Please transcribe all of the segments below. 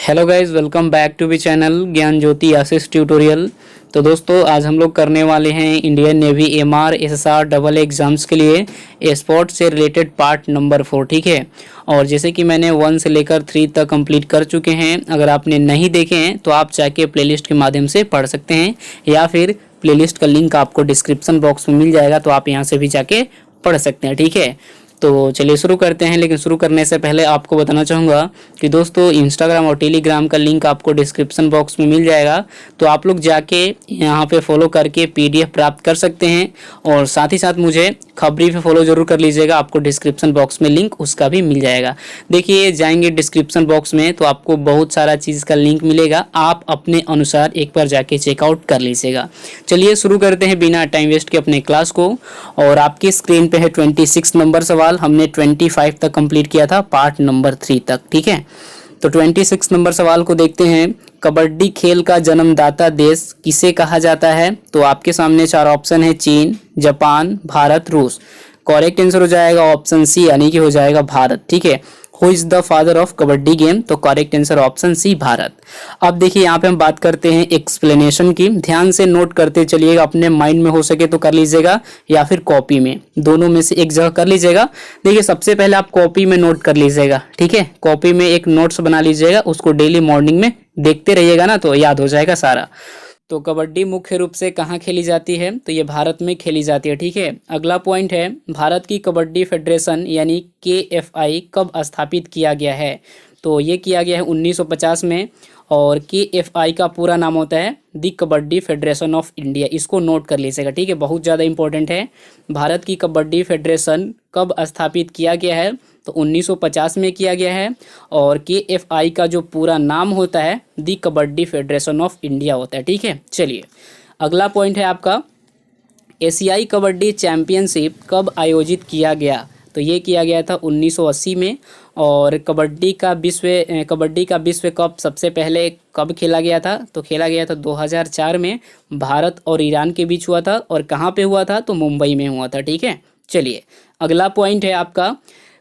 Hello guys, welcome back to B channel Gyan Jyoti Ashish tutorial. तो दोस्तों आज हम लोग करने वाले हैं Indian navy MR SSR double exams के लिए स्पोर्ट्स से रिलेटेड पार्ट नंबर 4। ठीक है, और जैसे कि मैंने 1 से लेकर 3 तक कंप्लीट कर चुके हैं। अगर आपने नहीं देखे हैं तो आप जाके प्लेलिस्ट के माध्यम से पढ़ सकते हैं, या फिर प्लेलिस्ट का लिंक आपको डिस्क्रिप्शन बॉक्स में मिल जाएगा, तो आप यहाँ से भी जाके पढ़ सकते हैं। ठीक है, तो चलिए शुरू करते हैं। लेकिन शुरू करने से पहले आपको बताना चाहूँगा कि दोस्तों इंस्टाग्राम और टेलीग्राम का लिंक आपको डिस्क्रिप्शन बॉक्स में मिल जाएगा, तो आप लोग जाके यहाँ पे फॉलो करके पीडीएफ प्राप्त कर सकते हैं। और साथ ही साथ मुझे खबरी पे फॉलो जरूर कर लीजिएगा, आपको डिस्क्रिप्शन बॉक्स में लिंक उसका भी मिल जाएगा। देखिए जाएंगे डिस्क्रिप्शन बॉक्स में तो आपको बहुत सारा चीज़ का लिंक मिलेगा, आप अपने अनुसार एक बार जाके चेकआउट कर लीजिएगा। चलिए शुरू करते हैं बिना टाइम वेस्ट के अपने क्लास को। और आपकी स्क्रीन पे है 26 नंबर सवाल। हमने 25 तक कंप्लीट किया था, पार्ट नंबर 3 तक। ठीक है, तो 26 नंबर सवाल को देखते हैं। कबड्डी खेल का जन्मदाता देश किसे कहा जाता है? तो आपके सामने 4 ऑप्शन है, चीन, जापान, भारत, रूस। करेक्ट आंसर हो जाएगा ऑप्शन सी, यानी कि हो जाएगा भारत। ठीक है, who is the father of kabaddi game? तो correct answer option C, Bharat. अब देखिए यहाँ पे हम बात करते हैं एक्सप्लेनेशन की। ध्यान से नोट करते चलिएगा, अपने माइंड में हो सके तो कर लीजिएगा, या फिर कॉपी में, दोनों में से एक जगह कर लीजिएगा। देखिए सबसे पहले आप कॉपी में नोट कर लीजिएगा। ठीक है, कॉपी में एक नोट्स बना लीजिएगा, उसको डेली मॉर्निंग में देखते रहिएगा ना, तो याद हो जाएगा सारा। तो कबड्डी मुख्य रूप से कहाँ खेली जाती है? तो ये भारत में खेली जाती है। ठीक है, अगला पॉइंट है, भारत की कबड्डी फेडरेशन यानी KFI कब स्थापित किया गया है? तो ये किया गया है 1950 में। और KFI का पूरा नाम होता है दी कबड्डी फेडरेशन ऑफ इंडिया। इसको नोट कर लीजिएगा। ठीक है, बहुत ज़्यादा इंपॉर्टेंट है। भारत की कबड्डी फेडरेशन कब स्थापित किया गया है? तो 1950 में किया गया है। और KFI का जो पूरा नाम होता है दी कबड्डी फेडरेशन ऑफ इंडिया होता है। ठीक है, चलिए अगला पॉइंट है आपका, एशियाई कबड्डी चैंपियनशिप कब आयोजित किया गया? तो ये किया गया था 1980 में। और कबड्डी का विश्व कप सबसे पहले कब खेला गया था? तो खेला गया था 2004 में। भारत और ईरान के बीच हुआ था। और कहाँ पे हुआ था? तो मुंबई में हुआ था। ठीक है, चलिए अगला पॉइंट है आपका,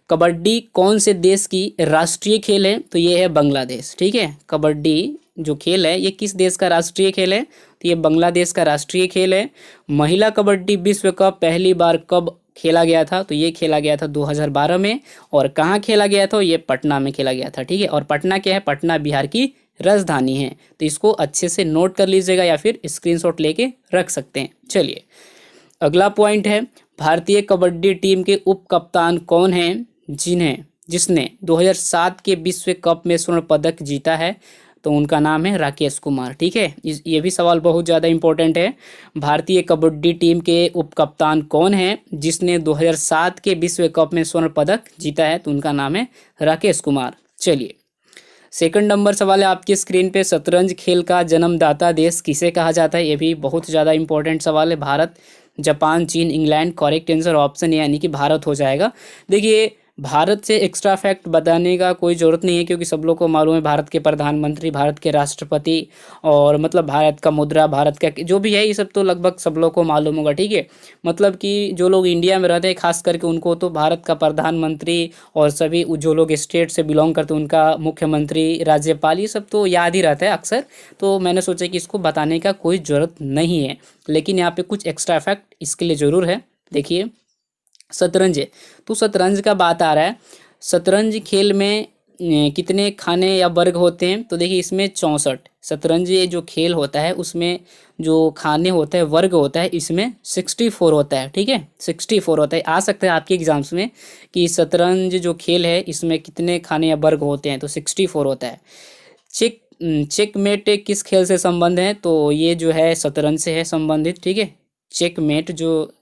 कबड्डी कौन से देश की राष्ट्रीय खेल है? तो ये है बांग्लादेश। ठीक है, कबड्डी जो खेल है ये किस देश का राष्ट्रीय खेल है? तो ये बांग्लादेश का राष्ट्रीय खेल है। महिला कबड्डी विश्व कप पहली बार कब खेला गया था? तो ये खेला गया था 2012 में। और कहाँ खेला गया था? ये पटना में खेला गया था। ठीक है, और पटना क्या है? पटना बिहार की राजधानी है। तो इसको अच्छे से नोट कर लीजिएगा, या फिर स्क्रीनशॉट लेके रख सकते हैं। चलिए अगला पॉइंट है, भारतीय कबड्डी टीम के उप कप्तान कौन हैं जिसने 2007 के विश्व कप में स्वर्ण पदक जीता है? तो उनका नाम है राकेश कुमार। ठीक है, ये भी सवाल बहुत ज़्यादा इंपॉर्टेंट है। भारतीय कबड्डी टीम के उप कप्तान कौन है जिसने 2007 के विश्व कप में स्वर्ण पदक जीता है? तो उनका नाम है राकेश कुमार। चलिए सेकंड नंबर सवाल है आपकी स्क्रीन पे, शतरंज खेल का जन्मदाता देश किसे कहा जाता है? ये भी बहुत ज़्यादा इंपॉर्टेंट सवाल है। भारत, जापान, चीन, England. Correct answer option A, यानी कि भारत हो जाएगा। देखिए भारत से एक्स्ट्रा फैक्ट बताने का कोई ज़रूरत नहीं है, क्योंकि सब लोग को मालूम है भारत के प्रधानमंत्री, भारत के राष्ट्रपति, और मतलब भारत का मुद्रा, भारत का जो भी है, ये सब तो लगभग सब लोग को मालूम होगा। ठीक है, मतलब कि जो लोग इंडिया में रहते हैं खास करके उनको तो भारत का प्रधानमंत्री, और सभी जो लोग स्टेट से बिलोंग करते हैं उनका मुख्यमंत्री, राज्यपाल, ये सब तो याद ही रहता है अक्सर। तो मैंने सोचा कि इसको बताने का कोई ज़रूरत नहीं है, लेकिन यहाँ पे कुछ एक्स्ट्रा फैक्ट इसके लिए ज़रूर है। देखिए शतरंज है, तो शतरंज का बात आ रहा है। शतरंज खेल में कितने खाने या वर्ग होते हैं? तो देखिए इसमें 64। शतरंज ये जो खेल होता है उसमें जो खाने होते हैं, वर्ग होता है, इसमें 64 होता है। ठीक है, 64 होता है। आ सकता है आपके एग्जाम्स में कि शतरंज जो खेल है इसमें कितने खाने या वर्ग होते हैं? तो 64 होता है। चेकमेट किस खेल से संबंध है? तो ये जो है शतरंज से है संबंधित। ठीक है, चेकमेट जो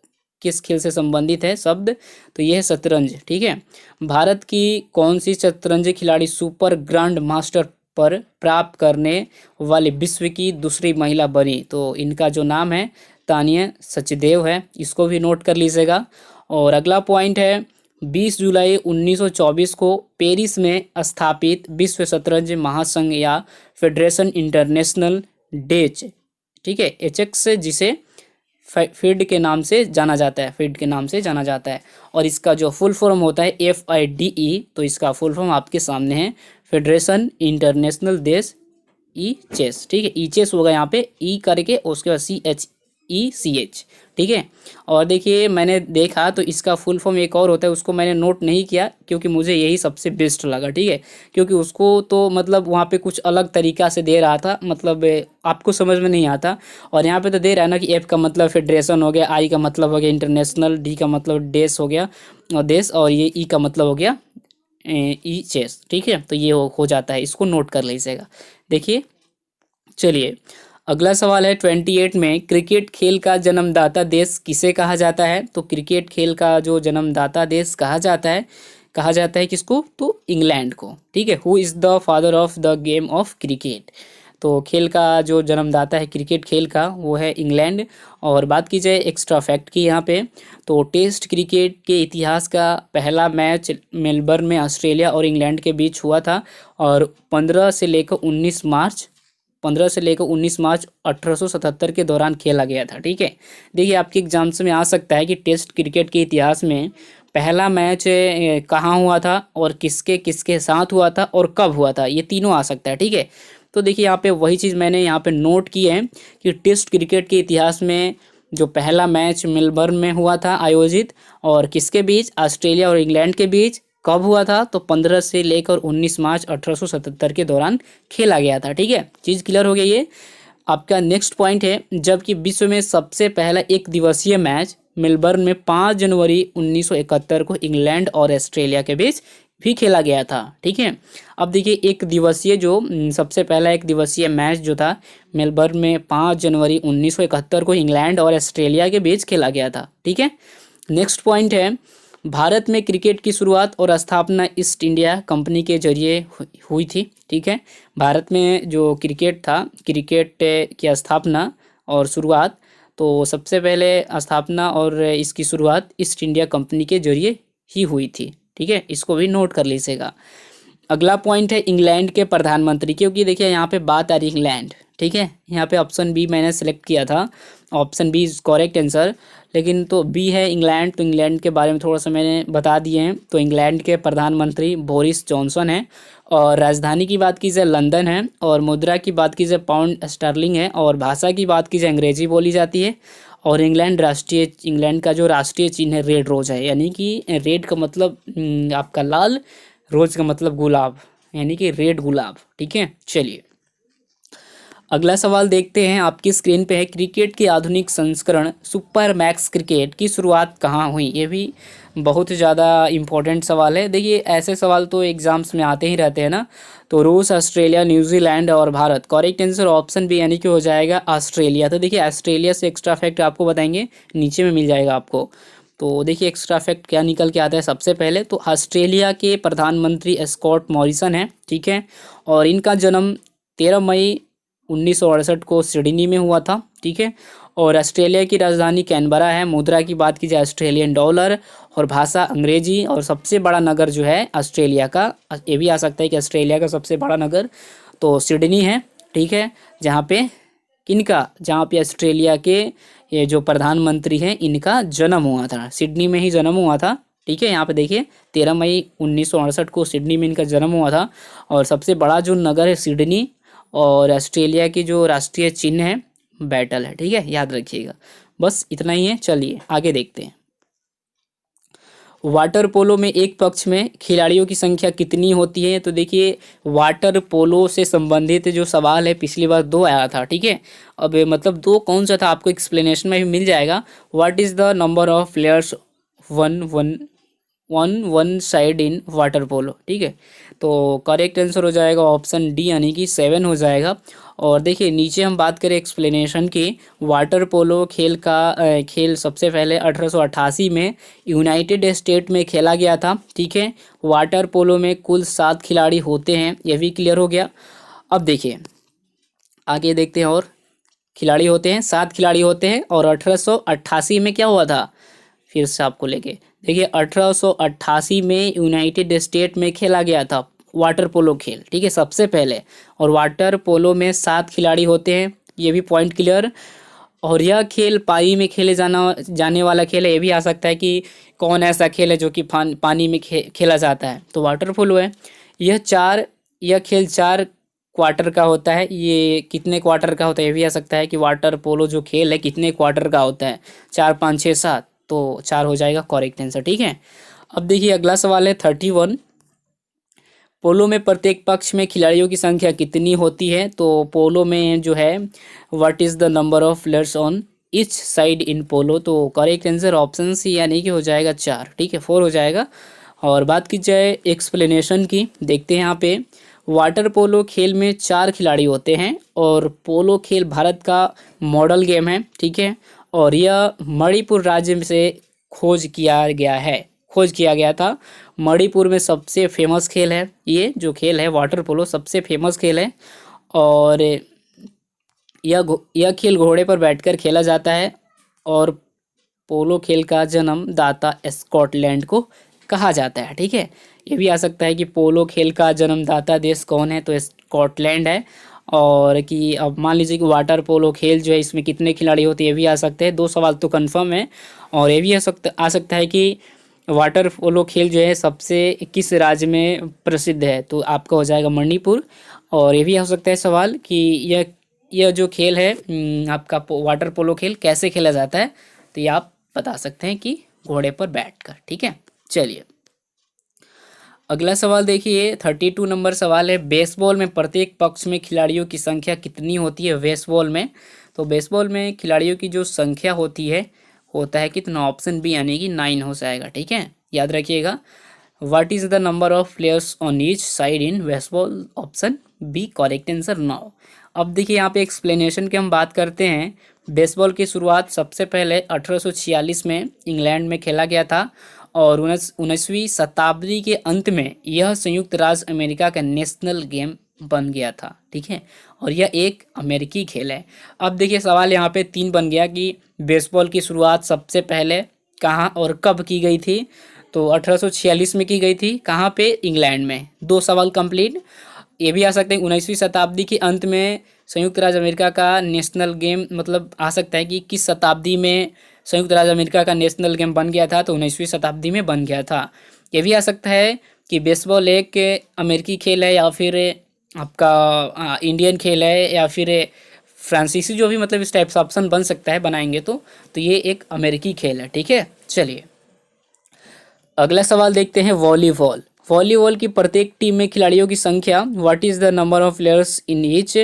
किस खेल से संबंधित है शब्द? तो यह है शतरंज। ठीक है, भारत की कौन सी शतरंज खिलाड़ी सुपर ग्रैंड मास्टर पर प्राप्त करने वाली विश्व की दूसरी महिला बनी? तो इनका जो नाम है तानिया सचदेव है, इसको भी नोट कर लीजिएगा। और अगला पॉइंट है, 20 जुलाई 1924 को पेरिस में स्थापित विश्व शतरंज महासंघ या फेडरेशन इंटरनेशनल डेच, ठीक है, एचएक्स, जिसे फीड के नाम से जाना जाता है, फीड के नाम से जाना जाता है। और इसका जो फुल फॉर्म होता है FIDE, तो इसका फुल फॉर्म आपके सामने है, फेडरेशन इंटरनेशनल देश ई चेस, ठीक है, ई चेस होगा यहाँ पे, ई करके उसके बाद CHECH, ठीक है। और देखिए मैंने देखा तो इसका फुल फॉर्म एक और होता है, उसको मैंने नोट नहीं किया क्योंकि मुझे यही सबसे बेस्ट लगा, ठीक है, क्योंकि उसको तो मतलब वहाँ पे कुछ अलग तरीका से दे रहा था, मतलब आपको समझ में नहीं आता। और यहाँ पे तो दे रहा है ना कि F का मतलब फेडरेशन हो गया, I का मतलब हो गया इंटरनेशनल, D का मतलब देश हो गया और देश, और ये E का मतलब हो गया ई चेस, ठीक है। तो ये हो जाता है, इसको नोट कर लीजिएगा। देखिए चलिए अगला सवाल है 28 में, क्रिकेट खेल का जन्मदाता देश किसे कहा जाता है? तो क्रिकेट खेल का जो जन्मदाता देश कहा जाता है किसको? तो इंग्लैंड को, ठीक है। Who is the father of the game of cricket? तो खेल का जो जन्मदाता है क्रिकेट खेल का वो है इंग्लैंड। और बात की जाए एक्स्ट्रा फैक्ट की यहाँ पे, तो टेस्ट क्रिकेट के इतिहास का पहला मैच मेलबर्न में ऑस्ट्रेलिया और इंग्लैंड के बीच हुआ था और 15 से लेकर 19 मार्च 1877 के दौरान खेला गया था, ठीक है। देखिए आपके एग्जाम्स में आ सकता है कि टेस्ट क्रिकेट के इतिहास में पहला मैच कहाँ हुआ था और किसके किसके साथ हुआ था और कब हुआ था, ये तीनों आ सकता है, ठीक है। तो देखिए यहाँ पे वही चीज़ मैंने यहाँ पे नोट की है कि टेस्ट क्रिकेट के इतिहास में जो पहला मैच मेलबर्न में हुआ था आयोजित, और किसके बीच? ऑस्ट्रेलिया और इंग्लैंड के बीच। कब हुआ था? तो 15 से लेकर 19 मार्च 1877 के दौरान खेला गया था, ठीक है। चीज़ क्लियर हो गई ये। आपका नेक्स्ट पॉइंट है, जबकि विश्व में सबसे पहला एक दिवसीय मैच मेलबर्न में 5 जनवरी 1971 को इंग्लैंड और ऑस्ट्रेलिया के बीच भी खेला गया था, ठीक है। अब देखिए एक दिवसीय जो सबसे पहला एक दिवसीय मैच जो था मेलबर्न में 5 जनवरी 1971 को इंग्लैंड और ऑस्ट्रेलिया के बीच खेला गया था, ठीक है। नेक्स्ट पॉइंट है, भारत में क्रिकेट की शुरुआत और स्थापना ईस्ट इंडिया कंपनी के जरिए हुई थी, ठीक है। भारत में जो क्रिकेट था, क्रिकेट की स्थापना और शुरुआत, तो सबसे पहले स्थापना और इसकी शुरुआत ईस्ट इंडिया कंपनी के जरिए ही हुई थी, ठीक है। इसको भी नोट कर लीजिएगा। अगला पॉइंट है इंग्लैंड के प्रधानमंत्री, क्योंकि देखिए यहाँ पे बात आ रही है इंग्लैंड, ठीक है। यहाँ पे ऑप्शन बी मैंने सेलेक्ट किया था, option B is correct answer, लेकिन तो बी है इंग्लैंड, तो इंग्लैंड के बारे में थोड़ा सा मैंने बता दिए हैं। तो इंग्लैंड के प्रधानमंत्री बोरिस जॉनसन है, और राजधानी की बात की जाए लंदन है, और मुद्रा की बात की जाए पाउंड स्टर्लिंग है, और भाषा की बात की जाए अंग्रेजी बोली जाती है। और इंग्लैंड का जो राष्ट्रीय चिन्ह है रेड रोज है, यानी कि रेड का मतलब आपका लाल, रोज का मतलब गुलाब, यानी कि रेड गुलाब, ठीक है। चलिए अगला सवाल देखते हैं, आपकी स्क्रीन पे है, क्रिकेट के आधुनिक संस्करण सुपर मैक्स क्रिकेट की शुरुआत कहाँ हुई? ये भी बहुत ज़्यादा इम्पोर्टेंट सवाल है। देखिए ऐसे सवाल तो एग्जाम्स में आते ही रहते हैं ना। तो रूस, ऑस्ट्रेलिया, न्यूजीलैंड और Bharat, correct answer option B यानी कि हो जाएगा ऑस्ट्रेलिया। तो देखिए ऑस्ट्रेलिया से एक्स्ट्रा फैक्ट आपको बताएंगे, नीचे में मिल जाएगा आपको। तो देखिए एक्स्ट्रा फैक्ट क्या निकल के आता है, सबसे पहले तो ऑस्ट्रेलिया के प्रधानमंत्री स्कॉट मॉरिसन है, ठीक है। और इनका जन्म 13 मई 1968 को सिडनी में हुआ था, ठीक है। और ऑस्ट्रेलिया की राजधानी कैनबरा है। मुद्रा की बात की जाए ऑस्ट्रेलियन डॉलर, और भाषा अंग्रेजी, और सबसे बड़ा नगर जो है ऑस्ट्रेलिया का, ये भी आ सकता है कि ऑस्ट्रेलिया का सबसे बड़ा नगर तो सिडनी है, ठीक है। जहाँ पे ऑस्ट्रेलिया के ये जो प्रधानमंत्री हैं इनका जन्म हुआ था, सिडनी में ही जन्म हुआ था, ठीक है। यहाँ पे देखिए 13 मई 1968 को सिडनी में इनका जन्म हुआ था। और सबसे बड़ा जो नगर है सिडनी, और ऑस्ट्रेलिया की जो राष्ट्रीय चिन्ह है बैटल है, ठीक है, याद रखिएगा। बस इतना ही है, चलिए आगे देखते हैं। वाटर पोलो में एक पक्ष में खिलाड़ियों की संख्या कितनी होती है? तो देखिए वाटर पोलो से संबंधित जो सवाल है पिछली बार 2 आया था, ठीक है। अब मतलब 2 कौन सा था आपको एक्सप्लेनेशन में भी मिल जाएगा। What is the number of players one side in water polo, ठीक है। तो करेक्ट आंसर हो जाएगा ऑप्शन डी यानी कि 7 हो जाएगा। और देखिए नीचे हम बात करें एक्सप्लेनेशन की, वाटर पोलो खेल सबसे पहले 1888 में यूनाइटेड स्टेट में खेला गया था, ठीक है। वाटर पोलो में कुल 7 खिलाड़ी होते हैं, यह भी क्लियर हो गया। अब देखिए आगे देखते हैं, और खिलाड़ी होते हैं 7 खिलाड़ी होते हैं। और 1888 में क्या हुआ था, फिर से आपको लेके देखिए 1888 में यूनाइटेड स्टेट में खेला गया था वाटर पोलो खेल, ठीक है, सबसे पहले। और वाटर पोलो में 7 खिलाड़ी होते हैं, ये भी पॉइंट क्लियर। और यह खेल पानी में खेले जाने वाला खेल है। ये भी आ सकता है कि कौन ऐसा खेल है जो कि पानी में खेला जाता है, तो वाटर पोलो है। यह 4 यह खेल 4 क्वार्टर का होता है। ये कितने क्वार्टर का होता है ये भी आ सकता है कि वाटर पोलो जो खेल है कितने क्वार्टर का होता है, 4 5 6 7, तो 4 हो जाएगा करेक्ट आंसर। ठीक है, अब देखिए अगला सवाल है 31। पोलो में प्रत्येक पक्ष में खिलाड़ियों की संख्या कितनी होती है? तो पोलो में जो है what is the number of players on each side in polo, तो करेक्ट आंसर ऑप्शन सी यानी कि हो जाएगा 4। ठीक है, 4 हो जाएगा। और बात की जाए एक्सप्लेनेशन की, देखते हैं यहाँ पे वाटर पोलो खेल में 4 खिलाड़ी होते हैं और पोलो खेल भारत का मॉडल गेम है। ठीक है, और यह मणिपुर राज्य से खोज किया गया था। मणिपुर में सबसे फेमस खेल है, ये जो खेल है वाटर पोलो सबसे फेमस खेल है। और यह खेल घोड़े पर बैठकर खेला जाता है और पोलो खेल का जन्म दाता स्कॉटलैंड को कहा जाता है। ठीक है, ये भी आ सकता है कि पोलो खेल का जन्मदाता देश कौन है, तो स्कॉटलैंड है। और कि अब मान लीजिए कि वाटर पोलो खेल जो है इसमें कितने खिलाड़ी होते हैं ये भी आ सकते हैं। 2 सवाल तो कंफर्म है। और ये भी आ सकता है कि वाटर पोलो खेल जो है सबसे किस राज्य में प्रसिद्ध है, तो आपका हो जाएगा मणिपुर। और ये भी हो सकता है सवाल कि यह जो खेल है आपका वाटर पोलो खेल कैसे खेला जाता है, तो ये आप बता सकते हैं कि घोड़े पर बैठकर। ठीक है, चलिए अगला सवाल देखिए 32 नंबर सवाल है बेसबॉल में प्रत्येक पक्ष में खिलाड़ियों की संख्या कितनी होती है बेसबॉल में? तो बेसबॉल में खिलाड़ियों की जो संख्या होता है कितना, ऑप्शन बी यानी कि 9 हो जाएगा। ठीक है, याद रखिएगा what is the number of players on each side in baseball, option B correct answer 9। अब देखिए यहाँ पे एक्सप्लेनेशन की हम बात करते हैं। बेसबॉल की शुरुआत सबसे पहले 1846 में इंग्लैंड में खेला गया था और 19वीं शताब्दी के अंत में यह संयुक्त राज्य अमेरिका का नेशनल गेम बन गया था। ठीक है, और यह एक अमेरिकी खेल है। अब देखिए सवाल यहाँ पे 3 बन गया कि बेसबॉल की शुरुआत सबसे पहले कहाँ और कब की गई थी, तो 1846 में की गई थी। कहाँ पे? इंग्लैंड में। 2 सवाल कंप्लीट। ये भी आ सकते हैं 19वीं शताब्दी के अंत में संयुक्त राज्य अमेरिका का नेशनल गेम, मतलब आ सकता है कि किस शताब्दी में संयुक्त राज्य अमेरिका का नेशनल गेम बन गया था, तो 19वीं शताब्दी में बन गया था। ये भी आ सकता है कि बेसबॉल एक अमेरिकी खेल है या फिर आपका इंडियन खेल है या फिर फ्रांसीसी, जो भी मतलब इस टाइप से ऑप्शन बन सकता है बनाएंगे तो ये एक अमेरिकी खेल है। ठीक है, चलिए अगला सवाल देखते हैं वॉलीबॉल। वॉलीबॉल की प्रत्येक टीम में खिलाड़ियों की संख्या what is the number of players in each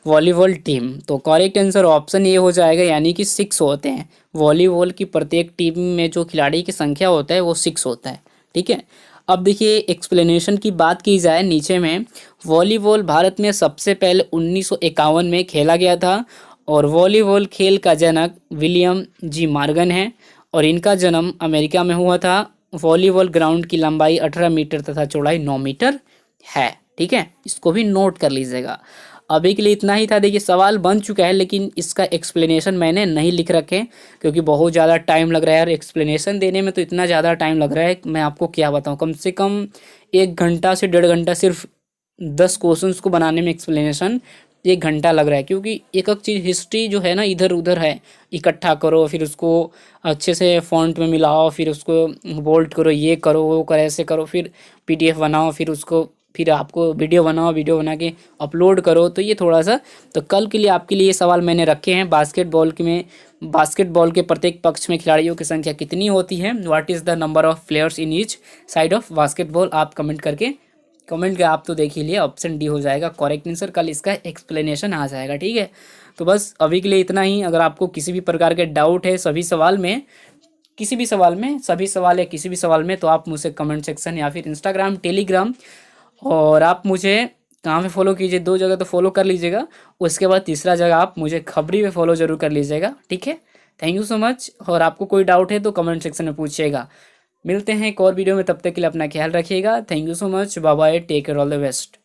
volleyball team, तो करेक्ट आंसर ऑप्शन ए हो जाएगा यानी कि 6 होते हैं। वॉलीबॉल की प्रत्येक टीम में जो खिलाड़ी की संख्या होता है वो 6 होता है। ठीक है, अब देखिए एक्सप्लेनेशन की बात की जाए नीचे में, वॉलीबॉल भारत में सबसे पहले 1951 में खेला गया था और वॉलीबॉल खेल का जनक विलियम जी मॉर्गन है और इनका जन्म अमेरिका में हुआ था। वॉलीबॉल ग्राउंड की लंबाई 18 मीटर तथा चौड़ाई 9 मीटर है। ठीक है, इसको भी नोट कर लीजिएगा। अभी के लिए इतना ही था। देखिए सवाल बन चुका है लेकिन इसका एक्सप्लेनेशन मैंने नहीं लिख रखे क्योंकि बहुत ज़्यादा टाइम लग रहा है और एक्सप्लेनेशन देने में तो इतना ज़्यादा टाइम लग रहा है मैं आपको क्या बताऊँ, कम से कम 1 घंटा से 1.5 घंटा सिर्फ 10 क्वेश्चंस को बनाने में एक्सप्लेनेशन 1 घंटा लग रहा है। क्योंकि एक एक चीज़ हिस्ट्री जो है ना इधर उधर है, इकट्ठा करो फिर उसको अच्छे से फॉन्ट में मिलाओ फिर उसको बोल्ड करो, ये करो वो करो ऐसे करो, फिर पीडीएफ बनाओ फिर आपको वीडियो बना के अपलोड करो, तो ये थोड़ा सा तो कल के लिए आपके लिए ये सवाल मैंने रखे हैं। बास्केटबॉल के प्रत्येक पक्ष में खिलाड़ियों की संख्या कितनी होती है, what is the number of players in each side of basketball, आप कमेंट का आप तो देख ही लिए, ऑप्शन डी हो जाएगा करेक्ट आंसर। कल इसका एक्सप्लेनेशन आ जाएगा। ठीक है, तो बस अभी के लिए इतना ही। अगर आपको किसी भी प्रकार के डाउट है सभी सवाल में तो आप मुझसे कमेंट सेक्शन या फिर इंस्टाग्राम टेलीग्राम, और आप मुझे कहाँ पे फॉलो कीजिए, 2 जगह तो फॉलो कर लीजिएगा, उसके बाद तीसरा जगह आप मुझे खबरी पे फॉलो जरूर कर लीजिएगा। ठीक है, थैंक यू सो मच। और आपको कोई डाउट है तो कमेंट सेक्शन में पूछिएगा। मिलते हैं एक और वीडियो में, तब तक के लिए अपना ख्याल रखिएगा। Thank you so much, bye bye, take care, all the best.